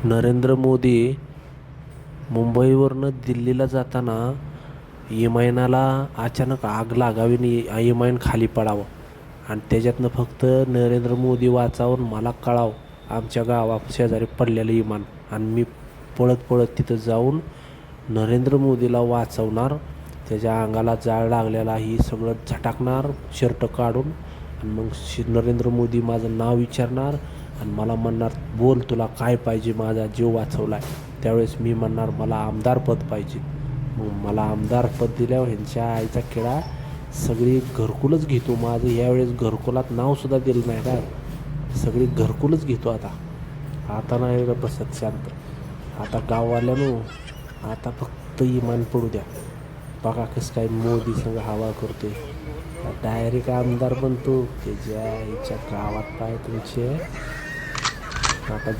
नरेंद्र मोदी मुंबईवरनं दिल्लीला जाताना इमानाला अचानक आग लागावी आणि इमान खाली पडावं आणि त्याच्यातनं फक्त नरेंद्र मोदी वाचावून मला कळावं आमच्या गावा शेजारी पडलेलं इमान आणि मी पळत पळत तिथं जाऊन नरेंद्र मोदीला वाचवणार. त्याच्या अंगाला जाळ लागलेला ही सगळं झटाकणार शर्ट काढून आणि मग नरेंद्र मोदी माझं नाव विचारणार आणि मला म्हणणार, बोल तुला काय पाहिजे, माझा जीव वाचवला आहे. त्यावेळेस मी म्हणणार मला आमदारपद पाहिजे. मग मला आमदारपद दिल्यावर ह्यांच्या आईचा किडा सगळी घरकुलच घेतो. माझं यावेळेस घरकुलात नावसुद्धा दिलं नाही काय, सगळी घरकुलच घेतो आता नाही बसत शांत. आता गाववाल्यानो आता फक्त इमान पडू द्या. बघा कसं काय मोदी संग हवा करतोय. डायरेक्ट आमदार बनतो. त्याच्या आईच्या गावात पाय तुमचे आता